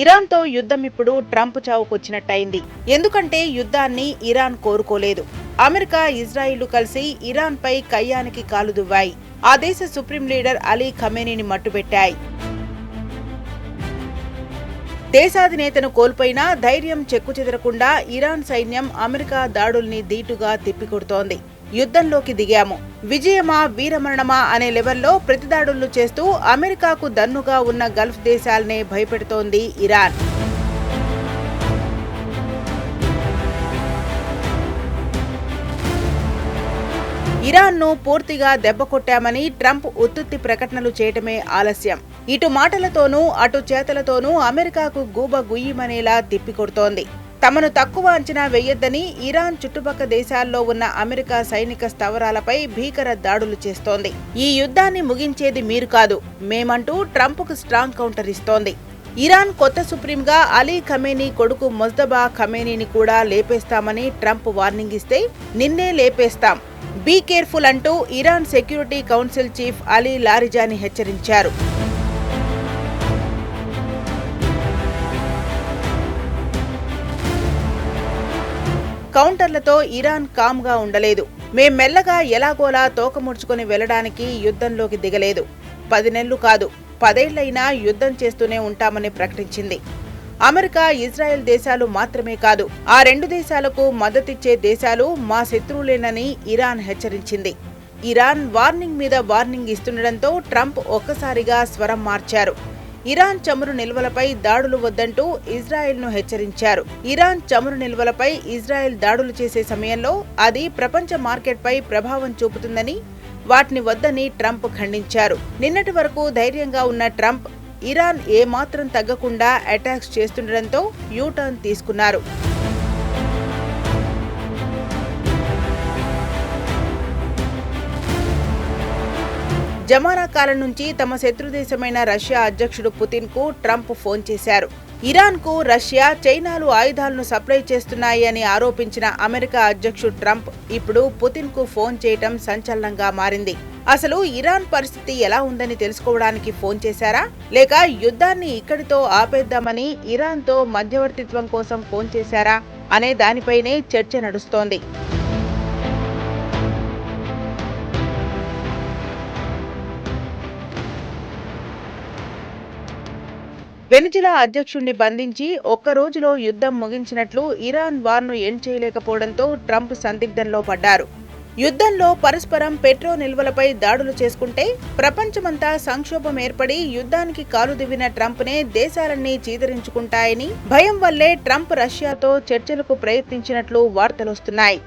ఇరాన్తో యుద్ధం ఇప్పుడు ట్రంప్ చావుకొచ్చినట్టయింది. ఎందుకంటే యుద్ధాన్ని ఇరాన్ కోరుకోలేదు. అమెరికా, ఇజ్రాయిల్ కలిసి ఇరాన్పై కయ్యానికి కాలు దువ్వాయి. ఆ దేశ సుప్రీం లీడర్ అలీ ఖమేనీని మట్టుబెట్టాయి. దేశాధినేతను కోల్పోయినా ధైర్యం చెక్కుచెదరకుండా ఇరాన్ సైన్యం అమెరికా దాడుల్ని ధీటుగా తిప్పికొడుతోంది. యుద్ధంలోకి దిగాము, విజయమా వీరమరణమా అనే లెవెల్లో ప్రతిదాడులు చేస్తూ అమెరికాకు దన్నుగా ఉన్న గల్ఫ్ దేశాలనే భయపెడుతోంది ఇరాన్. ఇరాన్ను పూర్తిగా దెబ్బకొట్టామని ట్రంప్ ఉత్తుత్తి ప్రకటనలు చేయటమే ఆలస్యం. ఇటు మాటలతోనూ అటు చేతలతోనూ అమెరికాకు గూబ గుయ్యమనేలా తిప్పికొడుతోంది. తమను తక్కువ అంచనా వేయొద్దని ఇరాన్ చుట్టుపక్కల దేశాల్లో ఉన్న అమెరికా సైనిక స్థావరాలపై భీకర దాడులు చేస్తోంది. ఈ యుద్ధాన్ని ముగించేది మీరు కాదు, మేమంటూ ట్రంప్కు స్ట్రాంగ్ కౌంటర్ ఇస్తోంది. ఇరాన్ కొత్త సుప్రీంగా అలీ ఖమేనీ కొడుకు మొజ్తబా ఖమేనీని కూడా లేపేస్తామని ట్రంప్ వార్నింగ్ ఇస్తే, నిన్నే లేపేస్తాం, బీ కేర్ఫుల్ అంటూ Iran security council chief Ali Larijani హెచ్చరించారు. కౌంటర్లతో ఇరాన్ కామ్గా ఉండలేదు. మేం మెల్లగా ఎలాగోలా తోకముడుచుకుని వెళ్లడానికి యుద్ధంలోకి దిగలేదు. 10 నెలలు కాదు, 10 ఏళ్లైనా యుద్ధం చేస్తూనే ఉంటామని ప్రకటించింది. అమెరికా, ఇజ్రాయెల్ దేశాలు మాత్రమే కాదు, ఆ 2 దేశాలకు మద్దతిచ్చే దేశాలు మా శత్రువులేనని ఇరాన్ హెచ్చరించింది. ఇరాన్ వార్నింగ్ మీద వార్నింగ్ ఇస్తుండటంతో ట్రంప్ ఒక్కసారిగా స్వరం మార్చారు. ఇరాన్ చమురు నిల్వలపై దాడులు వద్దంటూ ఇజ్రాయెల్ను హెచ్చరించారు. ఇరాన్ చమురు నిల్వలపై ఇజ్రాయెల్ దాడులు చేసే సమయంలో అది ప్రపంచ మార్కెట్పై ప్రభావం చూపుతుందని, వాటిని వద్దని ట్రంప్ ఖండించారు. నిన్నటి వరకు ధైర్యంగా ఉన్న ట్రంప్ ఇరాన్ ఏమాత్రం తగ్గకుండా అటాక్స్ చేస్తుండటంతో యూటర్న్ తీసుకున్నారు. జమానా కాలం నుంచి తమ శత్రుదేశమైన రష్యా అధ్యక్షుడు పుతిన్కు ట్రంప్ ఫోన్ చేశారు. ఇరాన్కు రష్యా, చైనాలు ఆయుధాలను సప్లై చేస్తున్నాయి అని ఆరోపించిన అమెరికా అధ్యక్షుడు ట్రంప్ ఇప్పుడు పుతిన్కు ఫోన్ చేయటం సంచలనంగా మారింది. అసలు ఇరాన్ పరిస్థితి ఎలా ఉందని తెలుసుకోవడానికి ఫోన్ చేశారా, లేక యుద్ధాన్ని ఇక్కడితో ఆపేద్దామని ఇరాన్తో మధ్యవర్తిత్వం కోసం ఫోన్ చేశారా అనే దానిపైనే చర్చ నడుస్తోంది. వెనిజులా అధ్యక్షుణ్ణి బంధించి ఒక్క రోజులో యుద్ధం ముగించినట్లు ఇరాన్ వార్ను ఎండ్ చేయలేకపోవడంతో ట్రంప్ సందిగ్ధంలో పడ్డారు. యుద్ధంలో పరస్పరం పెట్రో నిల్వలపై దాడులు చేసుకుంటే ప్రపంచమంతా సంక్షోభం ఏర్పడి యుద్ధానికి కాలుదివ్విన ట్రంప్నే దేశాలన్నీ చీదరించుకుంటాయని భయం వల్లే ట్రంప్ రష్యాతో చర్చలకు ప్రయత్నించినట్లు వార్తలొస్తున్నాయి.